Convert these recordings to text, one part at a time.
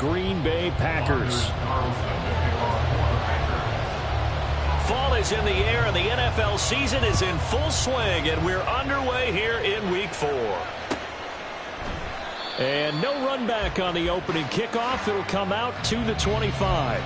Green Bay Packers. Fall is in the air, and the NFL season is in full swing, and we're underway here in Week 4. And no run back on the opening kickoff. It'll come out to the 25.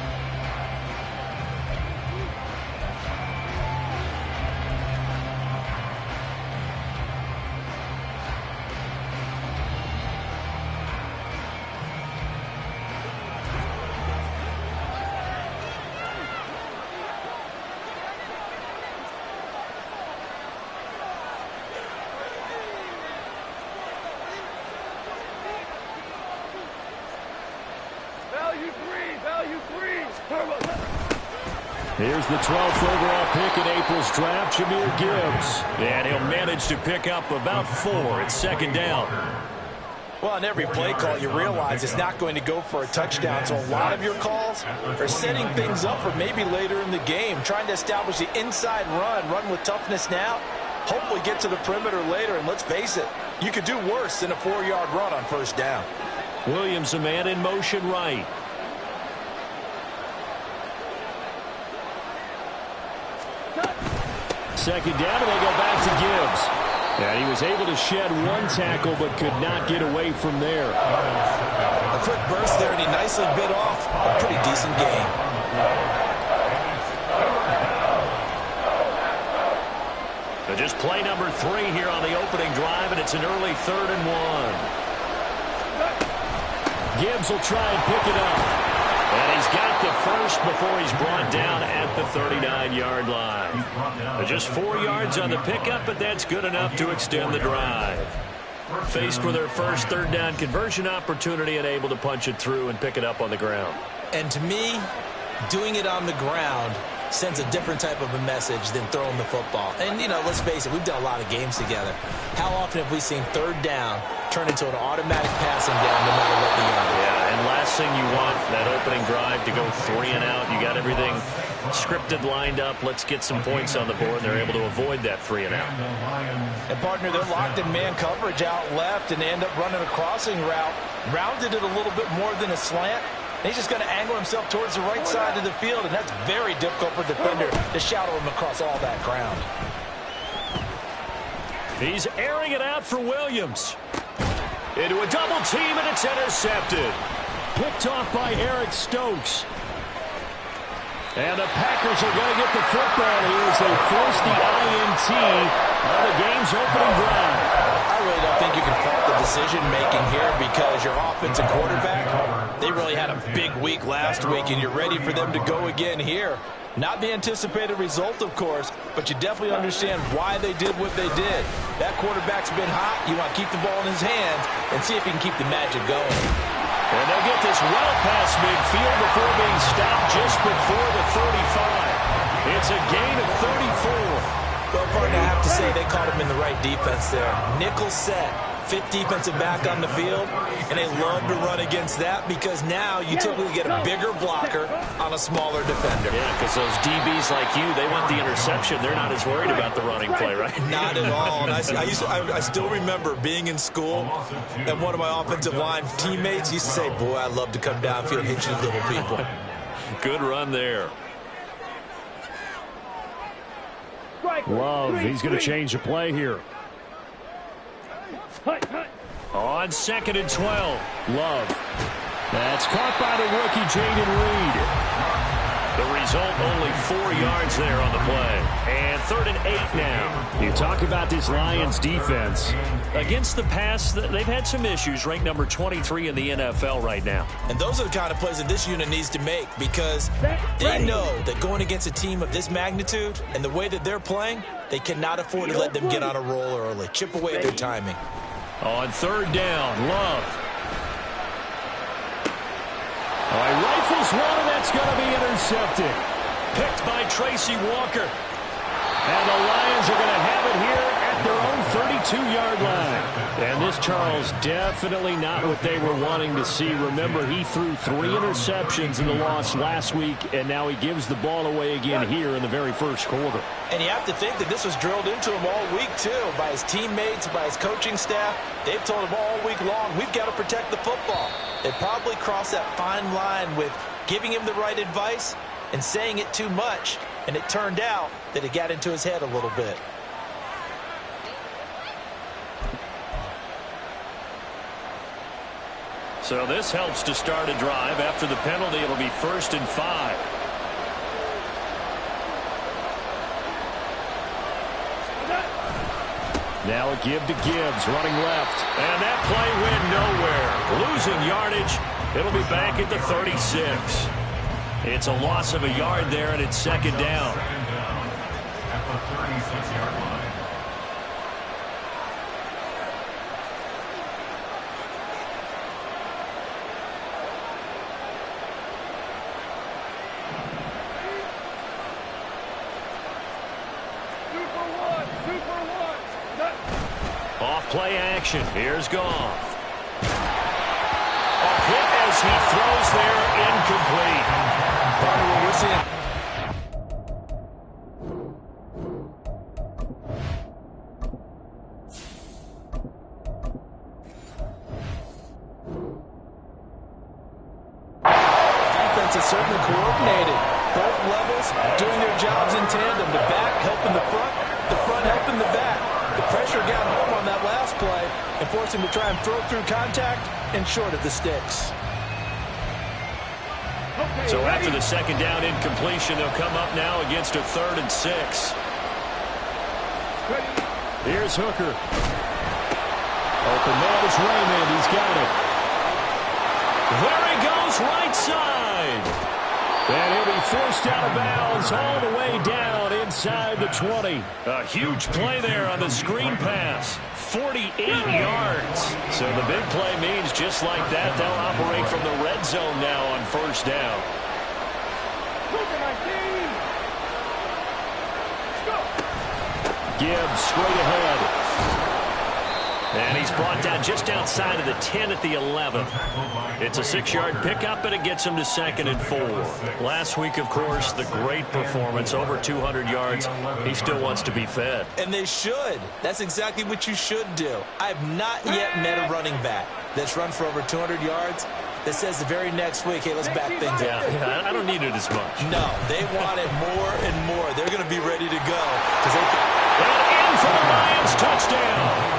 Here's the 12th overall pick in April's draft, Jahmyr Gibbs. And he'll manage to pick up about 4 at second down. Well, on every play call, you realize it's not going to go for a touchdown. So a lot of your calls are setting things up for maybe later in the game, trying to establish the inside run with toughness now, hopefully get to the perimeter later. And let's face it, you could do worse than a 4-yard run on first down. Williams, a man in motion right. Second down, and they go back to Gibbs. And he was able to shed 1 tackle, but could not get away from there. A quick burst there, and he nicely bit off a pretty decent gain. So just play number 3 here on the opening drive, and it's an early 3rd and 1. Gibbs will try and pick it up. And he's got the first before he's brought down at the 39-yard line. Just 4 yards on the pickup, but that's good enough to extend the drive. Faced with their first 3rd down conversion opportunity and able to punch it through and pick it up on the ground. And to me, doing it on the ground sends a different type of a message than throwing the football. And, you know, let's face it, we've done a lot of games together. How often have we seen 3rd down turn into an automatic passing down no matter what the yard? Yeah, and last thing you want, that opening drive to go 3 and out. You got everything scripted, lined up. Let's get some points on the board. They're able to avoid that 3 and out. And, partner, they're locked in man coverage out left, and they end up running a crossing route. Rounded it a little bit more than a slant. He's just going to angle himself towards the right side of the field, and that's very difficult for the defender to shadow him across all that ground. He's airing it out for Williams. Into a double team, and it's intercepted. Picked off by Eric Stokes. And the Packers are going to get the football here as they force the INT on the game's opening drive. I really don't think you can fault the decision-making here because your offensive quarterback, they really had a big week last week, and you're ready for them to go again here. Not the anticipated result, of course, but you definitely understand why they did what they did. That quarterback's been hot. You want to keep the ball in his hands and see if he can keep the magic going. And they'll get this well past midfield before being stopped just before the 35. It's a gain of 34. Well, partner, I have to say they caught him in the right defense there. Nickel set, 5th defensive back on the field, and they love to run against that because now you typically get a bigger blocker on a smaller defender. Yeah, because those DBs like you, they want the interception. They're not as worried about the running play, right? Not at all. And I still remember being in school, and one of my offensive line teammates used to say, boy, I love to come downfield and hit you little people. Good run there. Love, he's going to change the play here. On 2nd and 12. Love. That's caught by the rookie, Jayden Reed. The result, only 4 yards there on the play. And 3rd and 8 now. You talk about this Lions defense. Against the pass, they've had some issues. Ranked number 23 in the NFL right now. And those are the kind of plays that this unit needs to make because they know that going against a team of this magnitude and the way that they're playing, they cannot afford to let them get on a roll early. Chip away at their timing. On 3rd down, Love. All right, rifles one, and that's going to be intercepted. Picked by Tracy Walker. And the Lions are going to have it here at at their own 32-yard line. And this, Charles, definitely not what they were wanting to see. Remember, he threw 3 interceptions in the loss last week, and now he gives the ball away again here in the very first quarter. And you have to think that this was drilled into him all week, too, by his teammates, by his coaching staff. They've told him all week long, we've got to protect the football. They probably crossed that fine line with giving him the right advice and saying it too much, and it turned out that it got into his head a little bit. So this helps to start a drive. After the penalty, it'll be 1st and 5. Now a give to Gibbs, running left. And that play went nowhere. Losing yardage. It'll be back at the 36. It's a loss of a yard there, and it's 2nd down. At the 36-yard line. Play action. Here's Goff. A hit as he throws there, incomplete. We're seeing defense is certainly coordinated. Both levels doing their jobs in tandem. The back helping the front helping the back. The pressure got home on that last play and forced him to try and throw through contact and short of the sticks. So after the 2nd down incompletion, they'll come up now against a 3rd and 6. Here's Hooker. Open man is Raymond. He's got it. There he goes, right side. And he'll be forced out of bounds all the way down inside the 20. A huge play there on the screen pass. 48 yards. So the big play means just like that, they'll operate from the red zone now on 1st down. Gibbs straight ahead. And he's brought down just outside of the 10 at the 11. It's a 6-yard pickup, and it gets him to 2nd and 4. Last week, of course, the great performance, over 200 yards. He still wants to be fed. And they should. That's exactly what you should do. I have not yet met a running back that's run for over 200 yards that says the very next week, hey, let's back things up. Yeah, I don't need it as much. No, they want it more and more. They're going to be ready to go. And in for the Lions, touchdown.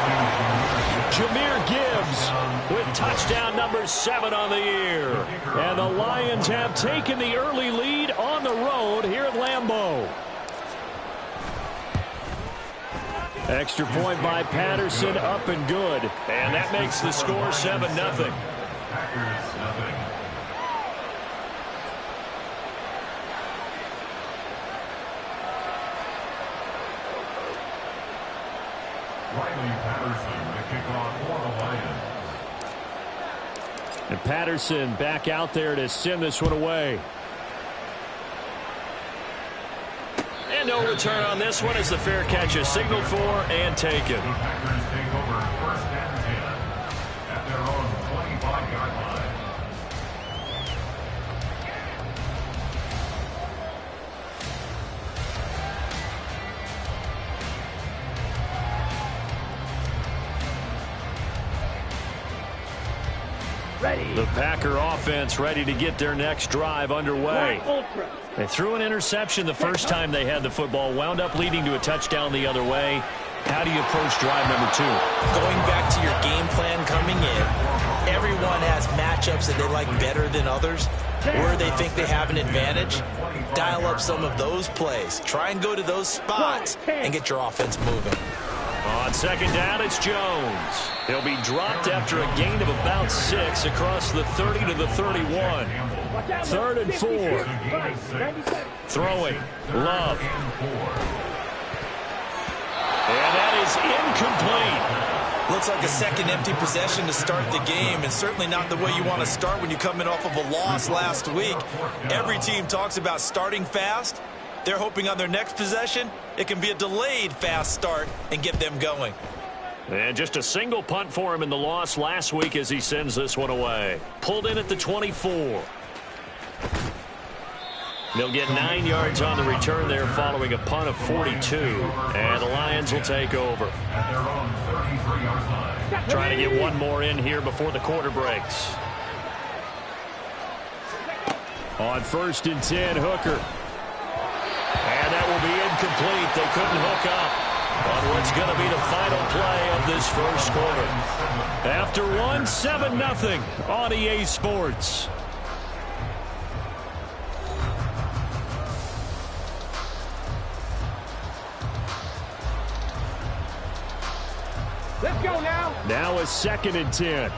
Jahmyr Gibbs with touchdown number 7 on the year. And the Lions have taken the early lead on the road here at Lambeau. Extra point by Patterson, up and good. And that makes the score 7-0. Packers, nothing. Riley Patterson, the kickoff for the Lions. And Patterson back out there to send this one away. And no return on this one as the fair catch is signaled for and taken. The Packers take over 1st and 10 at their own 25-yard line. The Packer offense ready to get their next drive underway. They threw an interception the first time they had the football, wound up leading to a touchdown the other way. How do you approach drive number 2? Going back to your game plan coming in, everyone has matchups that they like better than others, where they think they have an advantage. Dial up some of those plays. Try and go to those spots and get your offense moving. On 2nd down, it's Jones. He'll be dropped after a gain of about 6 across the 30 to the 31. 3rd and 4. Throwing. Love. And that is incomplete. Looks like a second empty possession to start the game, and certainly not the way you want to start when you're coming off of a loss last week. Every team talks about starting fast. They're hoping on their next possession, it can be a delayed fast start and get them going. And just a single punt for him in the loss last week as he sends this one away. Pulled in at the 24. They'll get 9 yards on the return there following a punt of 42. And the Lions will take over. Trying to get one more in here before the quarter breaks. On 1st and 10, Hooker. And that will be incomplete. They couldn't hook up on what's going to be the final play of this first quarter. After one, 7-0 on EA Sports. Let's go now. Now a 2nd and 10.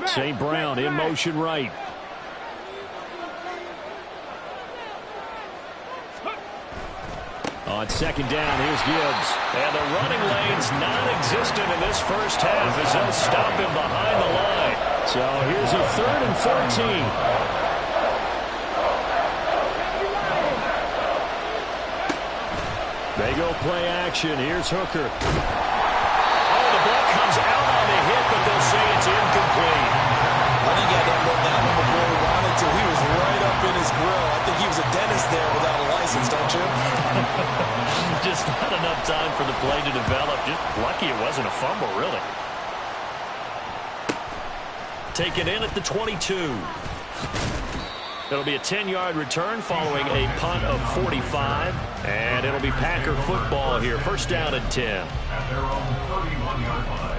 St. Brown in motion right. On 2nd down, here's Gibbs. And the running lane's non-existent in this first half as they'll stop him behind the line. So here's a 3rd and 14. They go play action. Here's Hooker. Oh, the ball comes out on the hit, but they'll say it's incomplete. I think he had that one down before he wanted to. He was right up in his grill. I think he was a dentist there without a license, don't you? Just not enough time for the play to develop. Just lucky it wasn't a fumble, really. Taken in at the 22. It'll be a 10-yard return following a punt of 45. And it'll be Packer football here. 1st down and 10. At their own 31-yard line.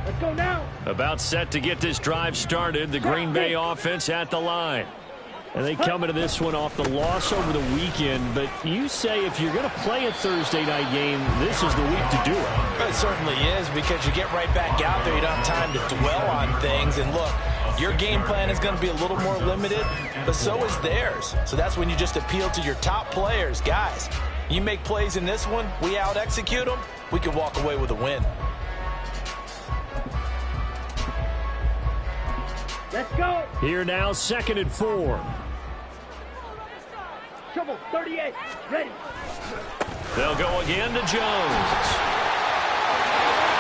Let's go now. About set to get this drive started. The Green Bay offense at the line. And they come into this one off the loss over the weekend. But you say if you're going to play a Thursday night game, this is the week to do it. It certainly is, because you get right back out there. You don't have time to dwell on things. And look, your game plan is going to be a little more limited, but so is theirs. So that's when you just appeal to your top players. Guys, you make plays in this one, we out-execute them, we can walk away with a win. Let's go. Here now, 2nd and 4. Trouble 38. Ready. They'll go again to Jones.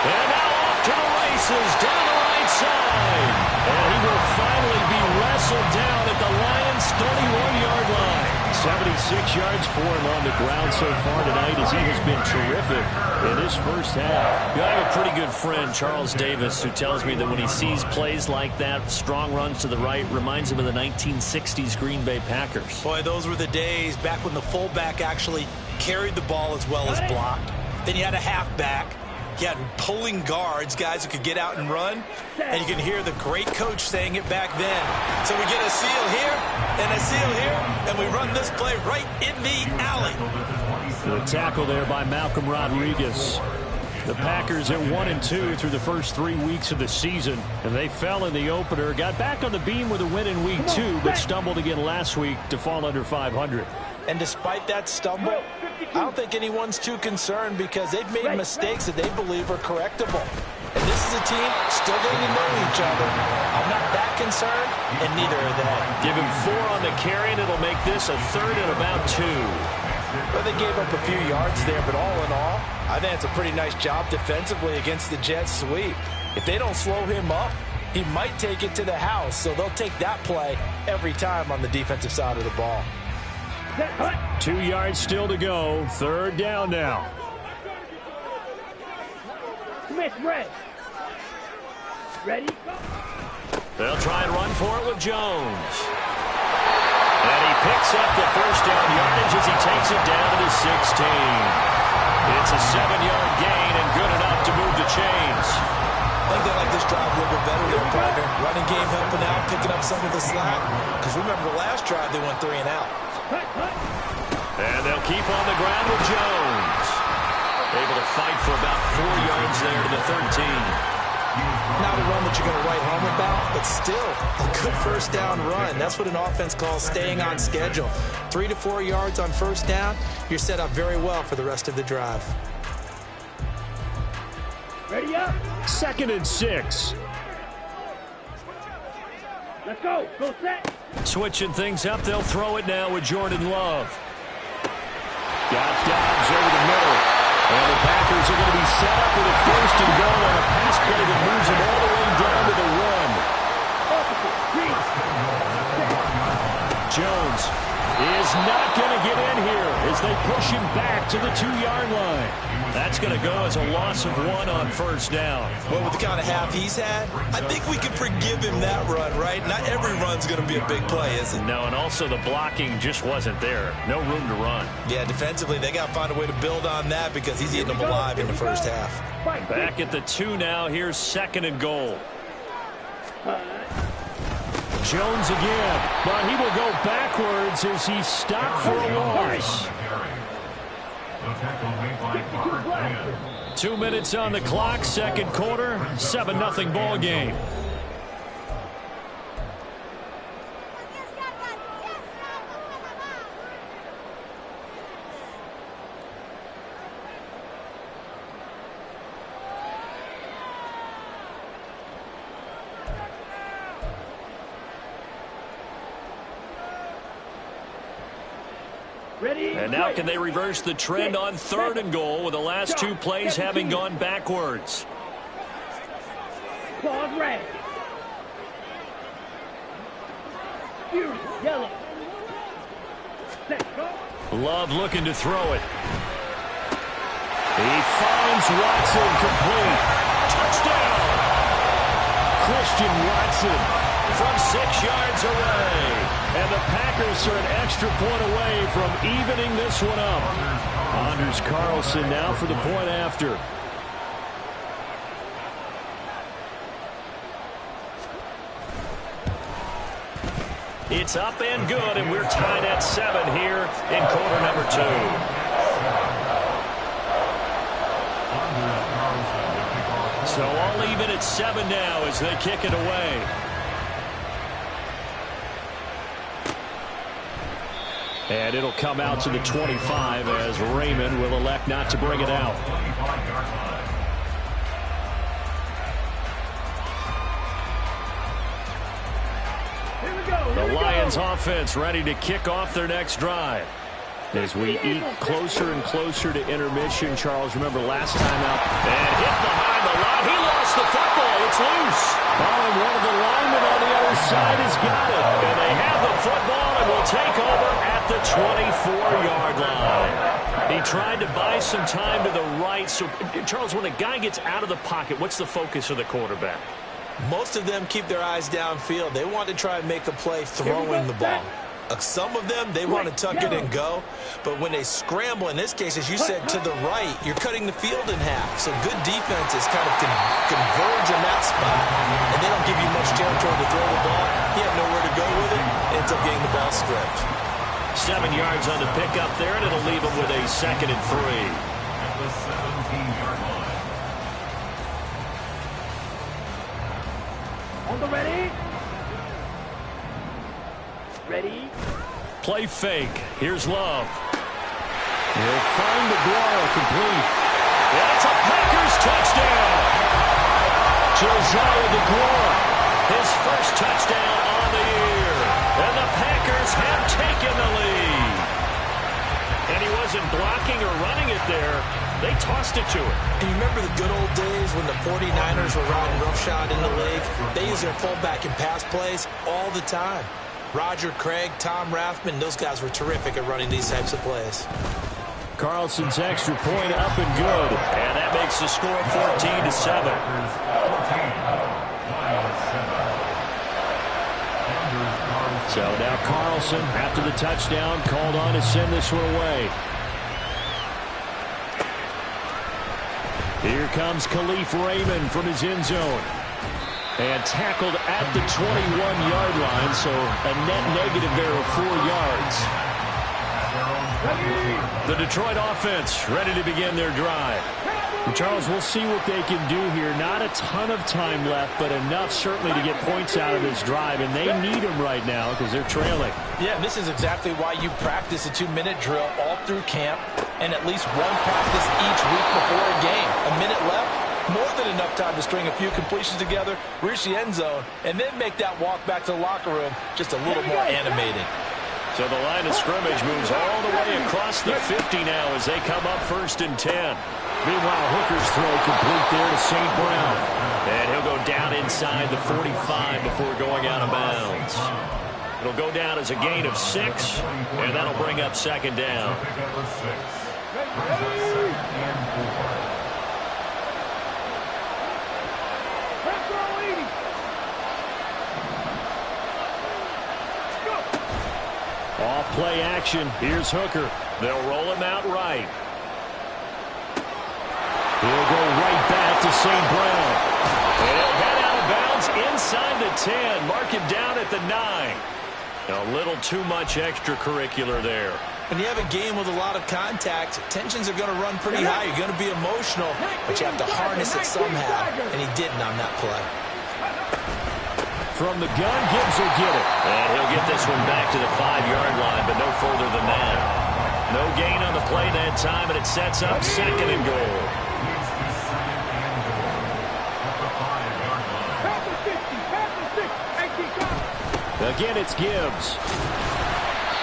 And now off to the races down the right side. And he will finally be wrestled down at the Lions' 31-yard line. 76 yards for him on the ground so far tonight as he has been terrific in this first half. I have a pretty good friend, Charles Davis, who tells me that when he sees plays like that, strong runs to the right, reminds him of the 1960s Green Bay Packers. Boy, those were the days back when the fullback actually carried the ball as well as blocked. Then you had a halfback. You had pulling guards, guys who could get out and run. And you can hear the great coach saying it back then. So we get a seal here and a seal here, and we run this play right in the alley. The tackle there by Malcolm Rodriguez. The Packers at 1-2 through the first 3 weeks of the season. And they fell in the opener, got back on the beam with a win in week 2, but stumbled again last week to fall under 500. And despite that stumble, I don't think anyone's too concerned because they've made mistakes that they believe are correctable. And this is a team still getting to know each other. I'm not that concerned, and neither are they. Give him 4 on the carry, and it'll make this a 3rd and about 2. Well, they gave up a few yards there, but all in all, I think it's a pretty nice job defensively against the Jets sweep. If they don't slow him up, he might take it to the house, so they'll take that play every time on the defensive side of the ball. 2 yards still to go. 3rd down now. Smith, red. Ready? They'll try and run for it with Jones. And he picks up the first down yardage as he takes it down to the 16. It's a 7-yard gain and good enough to move the chains. I think they like this drive a little bit better there, partner. Running game helping out, picking up some of the slack. Because remember the last drive they went 3 and out. And they'll keep on the ground with Jones. Able to fight for about 4 yards there to the 13. Not a run that you're going to write home about, but still a good first down run. That's what an offense calls staying on schedule. 3 to 4 yards on first down, you're set up very well for the rest of the drive. Ready up. 2nd and 6. Let's go. Go set. Switching things up, they'll throw it now with Jordan Love. Got Dobbs over the middle. And the Packers are going to be set up with a 1st and goal on a pass play that moves them all the way down to the 1. Jones is not going to get in here as they push him back to the 2-yard line. That's going to go as a loss of 1 on first down. Well, with the kind of half he's had, I think we can forgive him that run, right? Not every run's going to be a big play, is it? No, and also the blocking just wasn't there. No room to run. Yeah, defensively, they got to find a way to build on that because he's eating them alive in the first half. Back at the 2 now. Here's 2nd and goal. Jones again, but he will go backwards as he stopped for a loss. 2 minutes on the clock, 2nd quarter, 7-0 ball game. And now can they reverse the trend on 3rd and goal with the last 2 plays having gone backwards? Claws red. Fury yellow. Set go. Love looking to throw it. He finds Watson complete. Touchdown! Christian Watson from 6 yards away. And the Packers are an extra point away from evening this one up. Anders Carlson now for the point after. It's up and good, and we're tied at 7 here in quarter number 2. So all even at 7 now as they kick it away. And it'll come out to the 25 as Raymond will elect not to bring it out. The Lions offense ready to kick off their next drive. As we eat closer and closer to intermission, Charles, remember last time out. And hit behind the line. He lost the football. It's loose. Oh, and one of the linemen on the other side has got it. And they have the football and will take over at the 24-yard line. He tried to buy some time to the right. So, Charles, when a guy gets out of the pocket, what's the focus of the quarterback? Most of them keep their eyes downfield. They want to try and make a play throwing the ball. Some of them, they want to tuck it and go. But when they scramble, in this case, as you said, to the right, you're cutting the field in half. So good defenses kind of converge in that spot. And they don't give you much territory to throw the ball. He had nowhere to go with it. Ends up getting the ball stripped. 7 yards on the pickup there, and it'll leave him with a 2nd and 3. At the 17-yard line. On the ready. Ready. Play fake. Here's Love. He'll find DeGuara complete. That's a Packers touchdown. Josiah DeGuara. His first touchdown on the year. And the Packers have taken the lead. And he wasn't blocking or running it there. They tossed it to him. And you remember the good old days when the 49ers were riding roughshod in the league? They used their fullback in pass plays all the time. Roger Craig, Tom Rathman, those guys were terrific at running these types of plays. Carlson's extra point up and good. And that makes the score 14-7. So now Carlson, after the touchdown, called on to send this one away. Here comes Khalif Raymond from his end zone. And tackled at the 21-yard line, so a net negative there of 4 yards. The Detroit offense ready to begin their drive. Charles, we'll see what they can do here. Not a ton of time left, but enough certainly to get points out of this drive, and they need them right now because they're trailing. Yeah, and this is exactly why you practice a 2-minute drill all through camp and at least one practice each week before a game. A minute left, more than enough time to string a few completions together, reach the end zone, and then make that walk back to the locker room just a little more animated. So the line of scrimmage moves all the way across the 50 now as they come up 1st and 10. Meanwhile, Hooker's throw complete there to St. Brown. And he'll go down inside the 45 before going out of bounds. It'll go down as a gain of 6, and that'll bring up 2nd down. Off play action. Here's Hooker. They'll roll him out right. He'll go right back to St. Brown. And he'll head out of bounds inside the 10. Mark him down at the 9. A little too much extracurricular there. When you have a game with a lot of contact, tensions are going to run pretty high. You're going to be emotional, but you have to harness it somehow, and he didn't on that play. From the gun, Gibbs will get it. And he'll get this one back to the 5-yard line, but no further than that. No gain on the play that time, and it sets up 2nd and goal. Again, it's Gibbs.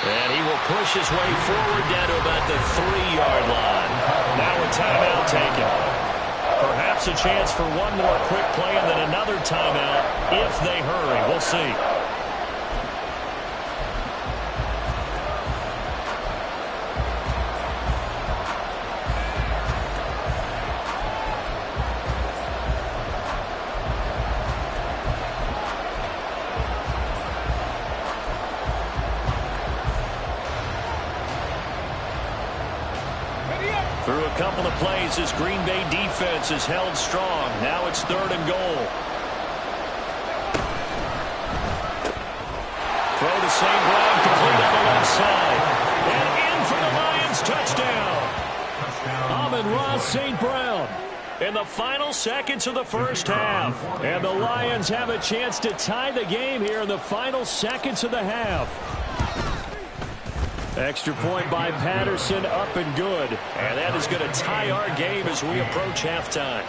And he will push his way forward down to about the 3-yard line. Now a timeout taken. Perhaps a chance for one more quick play and then another timeout if they hurry. We'll see. Through a couple of plays, this Green Bay defense is held strong. Now it's 3rd and goal. Throw to St. Brown, complete on the left side. And in for the Lions, touchdown. Amon-Ra St. Brown. In the final seconds of the first half. And the Lions have a chance to tie the game here in the final seconds of the half. Extra point by Patterson, up and good. And that is going to tie our game as we approach halftime.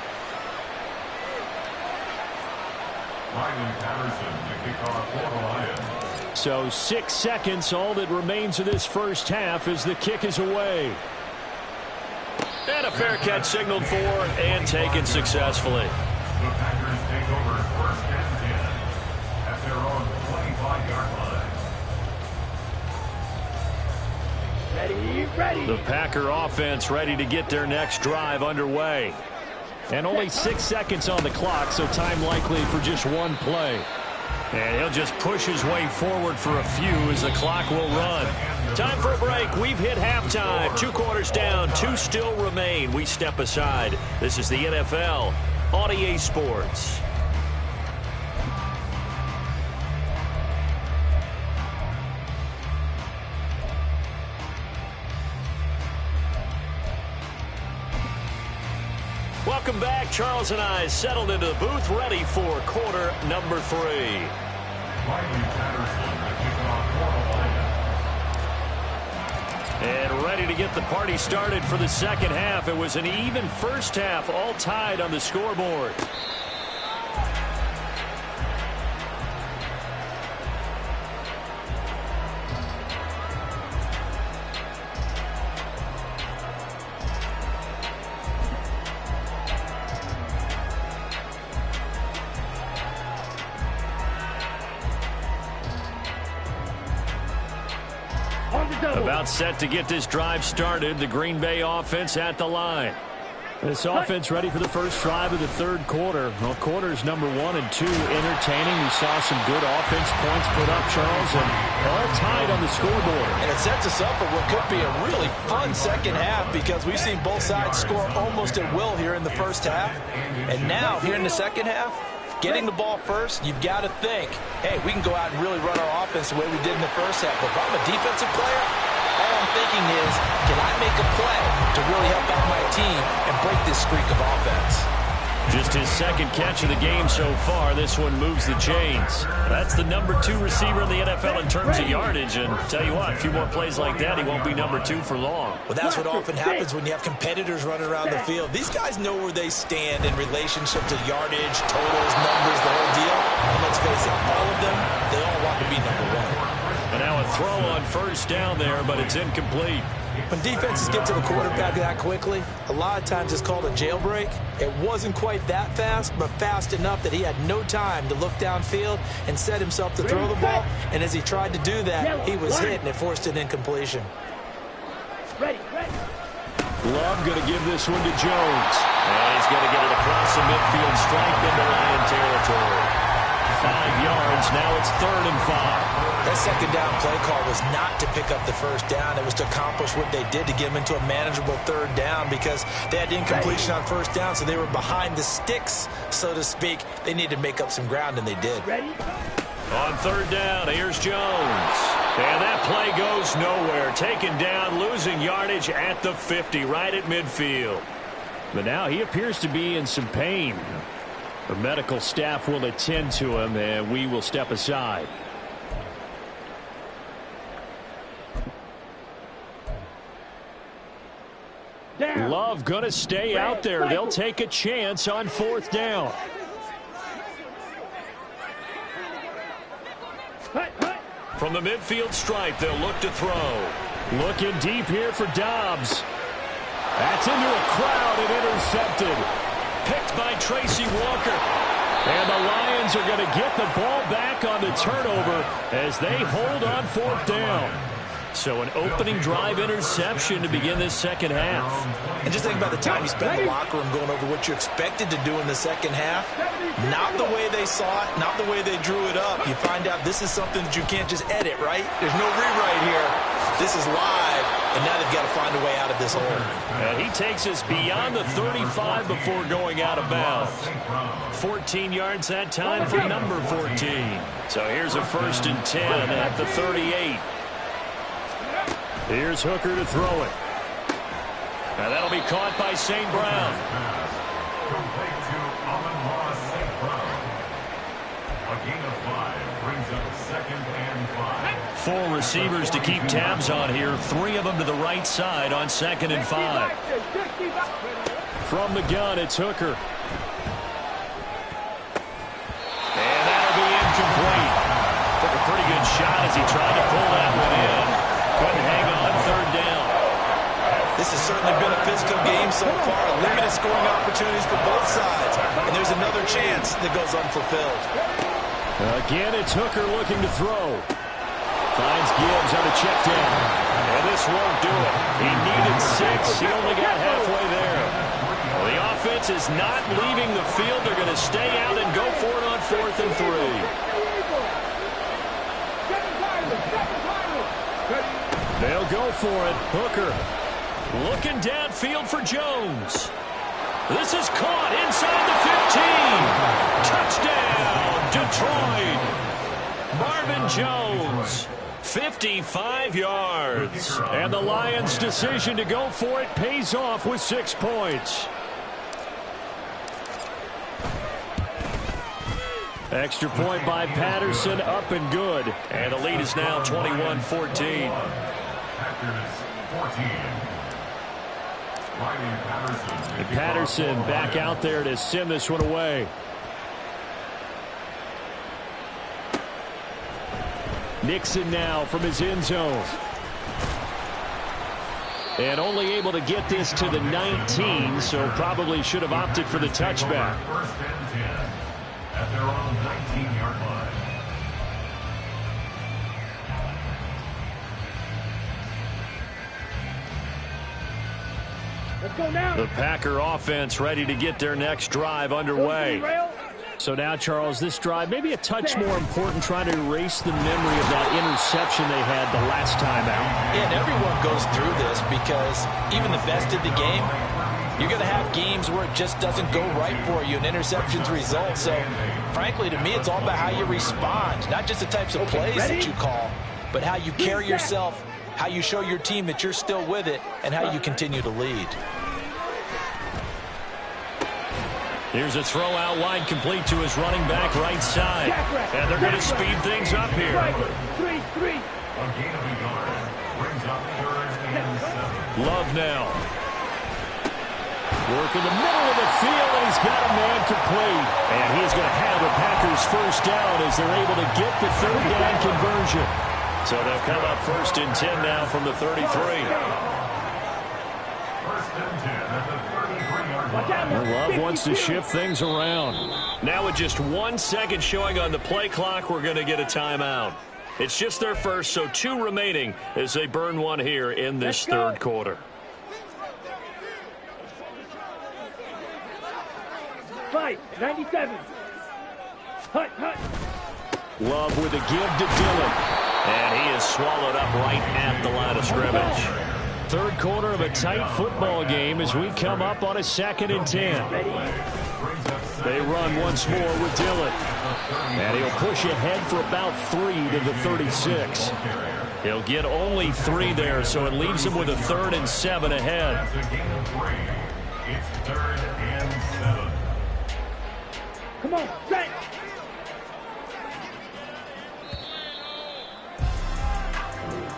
Riley Patterson, the kickoff for the Lions. So 6 seconds, all that remains of this first half as the kick is away. And a fair catch signaled for and taken successfully. The Packers take over 1st and 10 at their own 25-yard line. Ready. The Packer offense ready to get their next drive underway. And only 6 seconds on the clock, so time likely for just one play. And he'll just push his way forward for a few as the clock will run. Time for a break. We've hit halftime. 2 quarters down, 2 still remain. We step aside. This is the NFL on EA Sports. Welcome back. Charles and I settled into the booth, ready for quarter number 3. Riley Patterson, the kickoff for the Lions. And ready to get the party started for the second half. It was an even first half, all tied on the scoreboard. About set to get this drive started. The Green Bay offense at the line. This offense ready for the first drive of the third quarter. Well, quarters number 1 and 2 entertaining. We saw some good offense points put up, Charles, and all tied on the scoreboard. And it sets us up for what could be a really fun second half because we've seen both sides score almost at will here in the first half. And now, here in the second half, getting the ball first, you've got to think, hey, we can go out and really run our offense the way we did in the first half. But if I'm a defensive player, All I'm thinking is, can I make a play to really help out my team and break this streak of offense? Just his second catch of the game so far. This one moves the chains. That's the #2 receiver in the NFL in terms of yardage. And tell you what, a few more plays like that, he won't be #2 for long. Well, that's what often happens when you have competitors running around the field. These guys know where they stand in relationship to yardage, totals, numbers, the whole deal. And let's face it, all of them, they all want to be #1. And now a throw on first down there, but it's incomplete. When defenses get to the quarterback that quickly, a lot of times it's called a jailbreak. It wasn't quite that fast, but fast enough that he had no time to look downfield and set himself to throw the ball. And as he tried to do that, he was hit, and it forced an incompletion. Love going to give this one to Jones. And he's going to get it across the midfield stripe into Lion territory. 5 yards, now it's 3rd and 5. That second down play call was not to pick up the first down. It was to accomplish what they did to get them into a manageable 3rd down because they had incompletion on first down, so they were behind the sticks, so to speak. They needed to make up some ground, and they did. On 3rd down, here's Jones. And that play goes nowhere. Taken down, losing yardage at the 50, right at midfield. But now he appears to be in some pain. The medical staff will attend to him, and we will step aside. Love going to stay out there. They'll take a chance on 4th down. From the midfield stripe, they'll look to throw. Looking deep here for Dobbs. That's into a crowd and intercepted. Picked by Tracy Walker. And the Lions are going to get the ball back on the turnover as they hold on 4th down. So an opening drive interception to begin this second half. And just think about the time you spent in the locker room going over what you expected to do in the second half. Not the way they saw it, not the way they drew it up. You find out this is something that you can't just edit, right? There's no rewrite here. This is live, and now they've got to find a way out of this hole. And he takes us beyond the 35 before going out of bounds. 14 yards that time for number 14. So here's a 1st and 10 at the 38. Here's Hooker to throw it. And that'll be caught by St. Brown. Complete to Amon-Ra St. Brown. A gain of 5 brings up 2nd and 5. 4 receivers to keep tabs on here. 3 of them to the right side on 2nd and 5. From the gun, it's Hooker. And that'll be incomplete. Took a pretty good shot as he tried to pull that one in. Couldn't hang on 3rd down. This has certainly been a physical game so far. Limited scoring opportunities for both sides. And there's another chance that goes unfulfilled. Again, it's Hooker looking to throw. Finds Gibbs on a check down. And this won't do it. He needed 6. He only got halfway there. Well, the offense is not leaving the field. They're going to stay out and go for it on 4th and 3. They'll go for it. Hooker. Looking downfield for Jones. This is caught inside the 15. Touchdown, Detroit. Marvin Jones. 55 yards. And the Lions' decision to go for it pays off with 6 points. Extra point by Patterson, up and good. And the lead is now 21-14. And Patterson back out there to send this one away. Nixon now from his end zone. And only able to get this to the 19, so probably should have opted for the touchback. 1st and 10 at their own 19-yard line. Let's go now. The Packer offense ready to get their next drive underway. So now, Charles, this drive maybe a touch more important, trying to erase the memory of that interception they had the last time out. Yeah, and everyone goes through this because even the best of the game, you're going to have games where it just doesn't go right for you and interceptions result. So, frankly, to me, it's all about how you respond, not just the types of plays that you call, but how you carry yourself, how you show your team that you're still with it, and how you continue to lead. Here's a throw out wide, complete to his running back right side. And they're going to speed things up here. 3-3. A gain of a yard brings up 3rd and 7. Love now. Work in the middle of the field, and he's got a man complete. And he's going to have the Packers first down as they're able to get the third down conversion. So they'll come up 1st and 10 now from the 33. 1st and 10 at the 33-yard line. Love wants to shift things around. Now with just 1 second showing on the play clock, we're going to get a timeout. It's just their first, so 2 remaining as they burn one here in this third quarter. Fight, 97. Hut. Love with a give to Dillon. And he is swallowed up right at the line of scrimmage. Third quarter of a tight football game as we come up on a 2nd and 10. They run once more with Dillon. And he'll push ahead for about 3 to the 36. He'll get only 3 there, so it leaves him with a 3rd and 7 ahead. That's a gain of 3. It's 3rd and 7. Come on, set.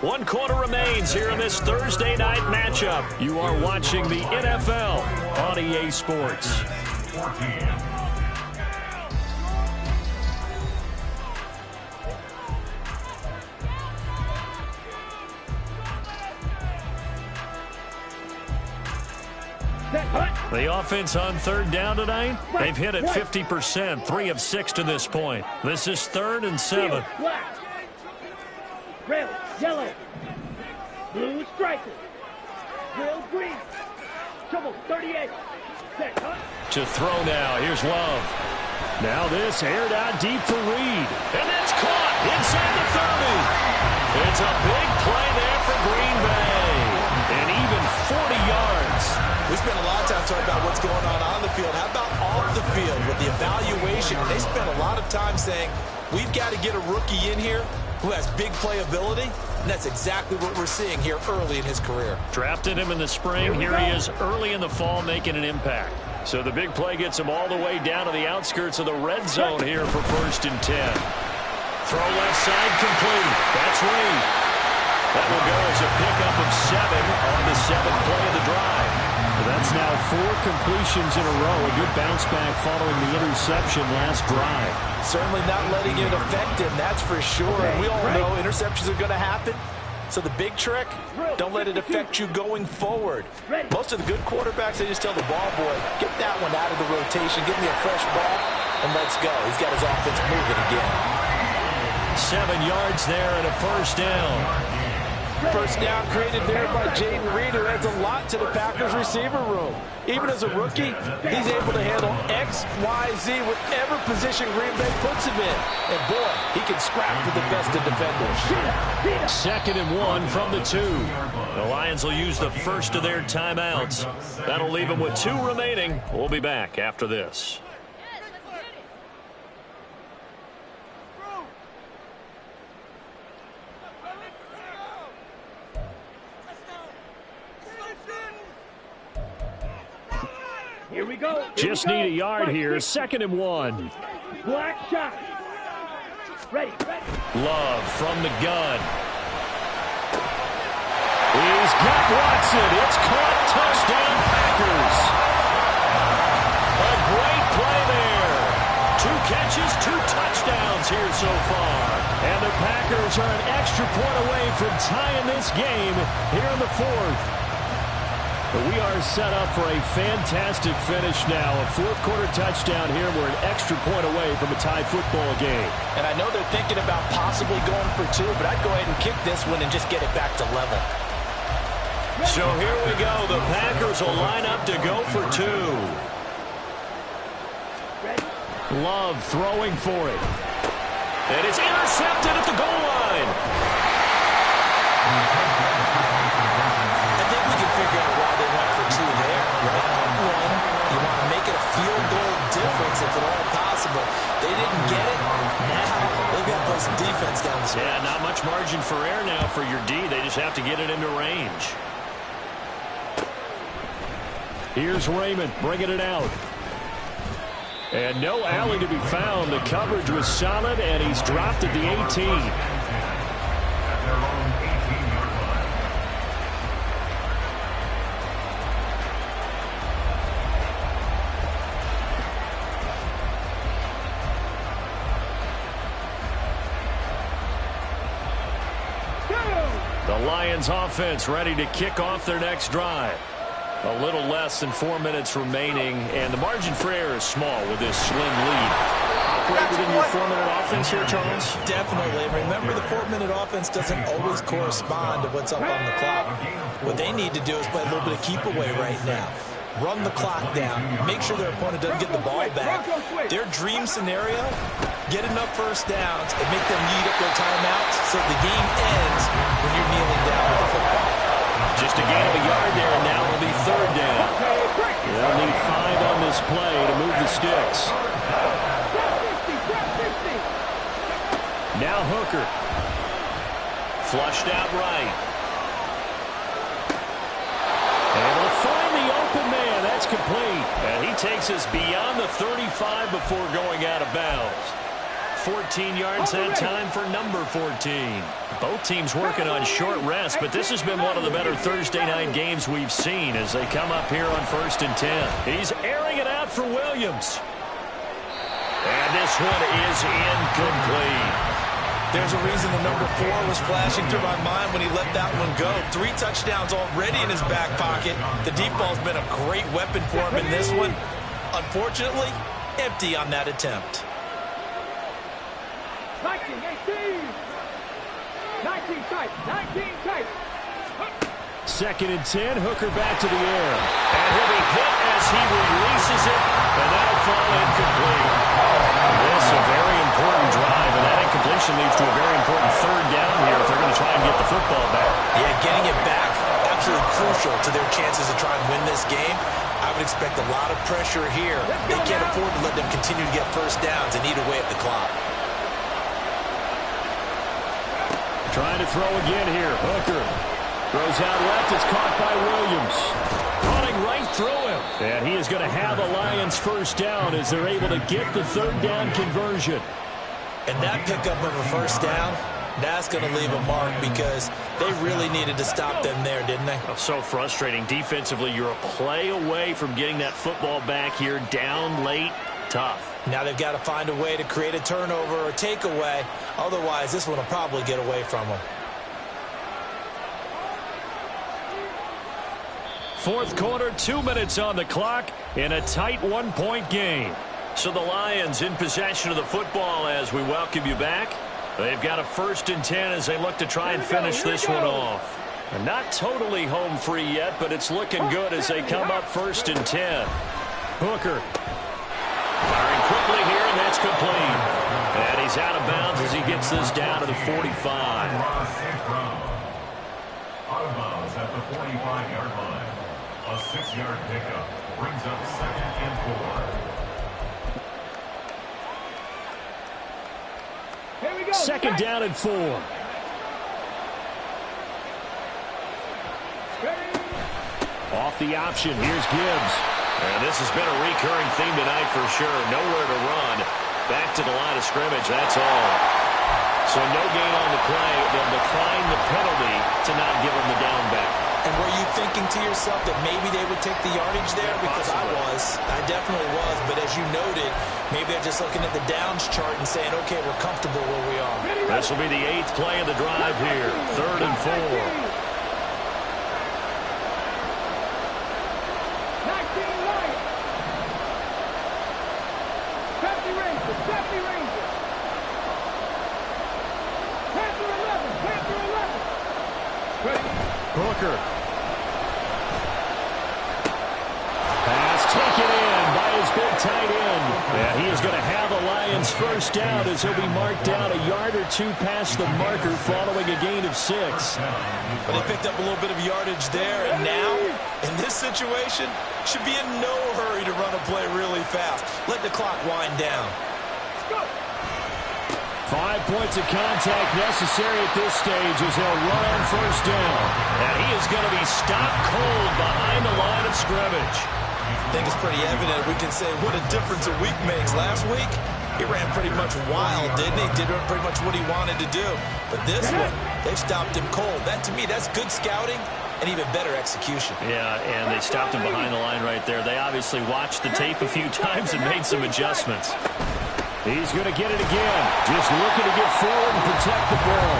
One quarter remains here in this Thursday night matchup. You are watching the NFL on EA Sports. 14. The offense on 3rd down tonight, they've hit it 50%, 3 of 6 to this point. This is 3rd and 7. Black. Red, yellow. Blue striker. Real green. Trouble, 38. Set, hut. To throw now. Here's Love. Now this aired out deep for Reed. And that's caught inside the 30. It's a big play there for Green Bay. And even 40 yards. We spent a lot of time talking about what's going on the field. How about off the field with the evaluation? They spent a lot of time saying, we've got to get a rookie in here who has big playability, and that's exactly what we're seeing here early in his career. Drafted him in the spring. Here he is early in the fall making an impact. So the big play gets him all the way down to the outskirts of the red zone here for 1st and 10. Throw left side complete. That's Reed. That will go as a pickup of 7 on the 7th play of the drive. That's now 4 completions in a row. A good bounce back following the interception last drive. Certainly not letting it affect him, that's for sure. And we all know interceptions are going to happen. So the big trick, don't let it affect you going forward. Most of the good quarterbacks, they just tell the ball boy, get that one out of the rotation, give me a fresh ball, and let's go. He's got his offense moving again. 7 yards there and a 1st down. First down created there by Jayden Reed, who adds a lot to the Packers receiver room. Even as a rookie, he's able to handle X, Y, Z, whatever position Green Bay puts him in. And boy, he can scrap with the best of defenders. 2nd and 1 from the 2. The Lions will use the first of their timeouts. That'll leave them with 2 remaining. We'll be back after this. Here we go. Just need a yard here. 2nd and 1. Black shot. Ready. Love from the gun. He's got Watson. It's caught. Touchdown, Packers. A great play there. 2 catches, 2 touchdowns here so far. And the Packers are an extra point away from tying this game here in the 4th. But we are set up for a fantastic finish now. A 4th quarter touchdown here. We're an extra point away from a tie football game. And I know they're thinking about possibly going for 2, but I'd go ahead and kick this one and just get it back to level. So here we go. The Packers will line up to go for 2. Love throwing for it. And it's intercepted at the goal line. I think we can figure out why they went for 2 there, right? One, you want to make it a field goal difference if at all possible. They didn't get it. Now they've got to play some defense down the stretch. Yeah, not much margin for error now for your D. They just have to get it into range. Here's Raymond bringing it out. And no alley to be found. The coverage was solid, and he's dropped at the 18. At their own 18-yard line. The Lions offense ready to kick off their next drive. A little less than 4 minutes remaining, and the margin for error is small with this slim lead. Operate within your 4-minute offense here, Charles? Definitely. Remember, the 4-minute offense doesn't always correspond to what's up on the clock. What they need to do is play a little bit of keep away right now. Run the clock down. Make sure their opponent doesn't get the ball back. Their dream scenario, get enough first downs and make them eat up their timeouts so the game ends when you're kneeling down with the football. Just a gain of a yard there, and now it'll be third down. They'll need 5 on this play to move the sticks. Now Hooker. Flushed out right. Able to find the open man. That's complete. And he takes us beyond the 35 before going out of bounds. 14 yards that time for number 14. Both teams working on short rest, but this has been one of the better Thursday night games we've seen as they come up here on 1st and 10. He's airing it out for Williams. And this one is incomplete. There's a reason the number 4 was flashing through my mind when he let that one go. 3 touchdowns already in his back pocket. The deep ball's been a great weapon for him in this one. Unfortunately, empty on that attempt. 19, 18. 19 tight. 19 tight. 2nd and 10. Hooker back to the air. And he'll be hit as he releases it, and that'll fall incomplete. This is a very important drive, and that incompletion leads to a very important third down here if they're going to try and get the football back. Yeah, getting it back, absolutely crucial to their chances to try and win this game. I would expect a lot of pressure here. They can't afford to let them continue to get first downs and eat away at the clock. Trying to throw again here. Hooker throws out left. It's caught by Williams. Running right through him. And he is going to have a Lions first down as they're able to get the third down conversion. And that pickup of a first down, that's going to leave a mark because they really needed to stop them there, didn't they? So frustrating. Defensively, you're a play away from getting that football back here down late. Tough. Now they've got to find a way to create a turnover or takeaway. Otherwise, this one will probably get away from them. Fourth quarter, 2 minutes on the clock in a tight 1-point game. So the Lions in possession of the football as we welcome you back. They've got a 1st and 10 as they look to try and finish this one off. And not totally home free yet, but it's looking good as they come up 1st and 10. Hooker. Firing quickly here, and that's complete. And he's out of bounds as he gets this down to the 45. Out of bounds at the 45-yard line. A 6-yard pickup brings up 2nd and 4. Here we go. 2nd down and 4. Off the option. Here's Gibbs. And this has been a recurring theme tonight for sure. Nowhere to run. Back to the line of scrimmage, that's all. So no gain on the play. They'll decline the penalty to not give them the down back. And were you thinking to yourself that maybe they would take the yardage there? Because I was. I definitely was. But as you noted, maybe they're just looking at the downs chart and saying, okay, we're comfortable where we are. This will be the 8th play of the drive here. 3rd and 4. Hooker. Pass taken in by his big tight end. Yeah, he is going to have a Lions first down as he'll be marked down a yard or 2 past the marker following a gain of 6. But they picked up a little bit of yardage there, and now, in this situation, should be in no hurry to run a play really fast. Let the clock wind down. 5 points of contact necessary at this stage as they'll run on first down. And he is going to be stopped cold behind the line of scrimmage. I think it's pretty evident. We can say what a difference a week makes. Last week, he ran pretty much wild, didn't he? Did pretty much what he wanted to do. But this one, they've stopped him cold. That, to me, that's good scouting and even better execution. Yeah, and they stopped him behind the line right there. They obviously watched the tape a few times and made some adjustments. He's going to get it again. Just looking to get forward and protect the ball.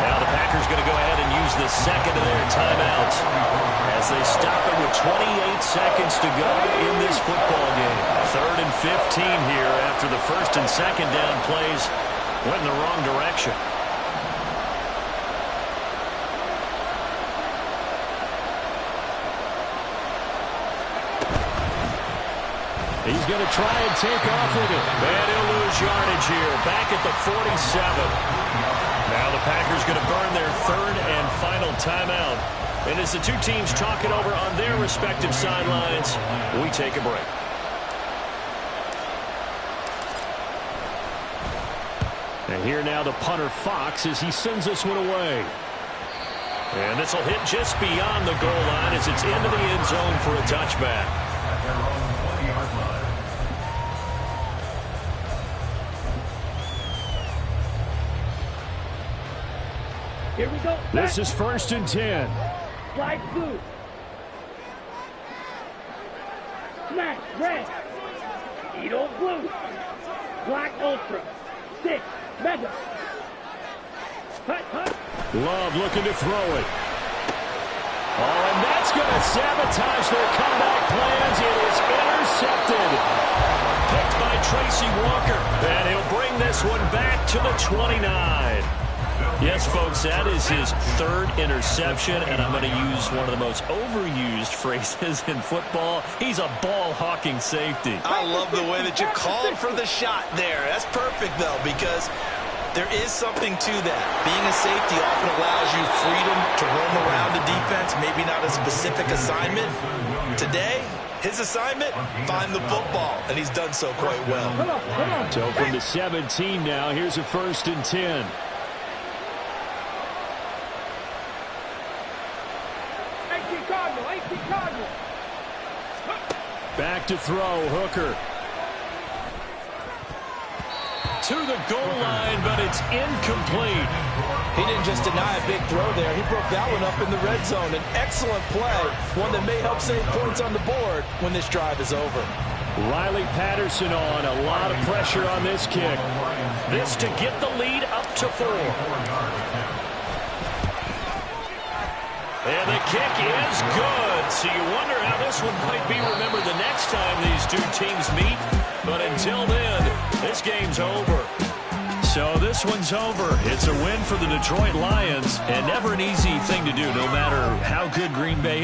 Now the Packers going to go ahead and use the second of their timeouts as they stop it with 28 seconds to go in this football game. 3rd and 15 here after the first and second down plays went in the wrong direction. He's going to try and take off with it. And he'll lose yardage here, back at the 47. Now the Packers going to burn their 3rd and final timeout. And as the two teams talk it over on their respective sidelines, we take a break. And here now the punter Fox as he sends this one away. And this will hit just beyond the goal line as it's into the end zone for a touchback. Here we go. This is 1st and 10. Flag blue. Smash red. Edo blue. Black ultra. 6 mega. Hut. Love looking to throw it. Oh, and that's going to sabotage their comeback plans. It is intercepted. Picked by Tracy Walker. And he'll bring this one back to the 29. Yes, folks, that is his 3rd interception, and I'm going to use one of the most overused phrases in football. He's a ball-hawking safety. I love the way that you called for the shot there. That's perfect, though, because there is something to that. Being a safety often allows you freedom to roam around the defense, maybe not a specific assignment. Today, his assignment, find the football, and he's done so quite well. Come on. So from the 17 now, here's a 1st and 10. Cardinal. Back to throw, Hooker. To the goal line, but it's incomplete. He didn't just deny a big throw there. He broke that one up in the red zone. An excellent play, one that may help save points on the board when this drive is over. Riley Patterson on. A lot of pressure on this kick. This to get the lead up to 4. And the kick is good. So you wonder how this one might be remembered the next time these two teams meet. But until then, this game's over. So this one's over. It's a win for the Detroit Lions, and never an easy thing to do, no matter how good Green Bay is.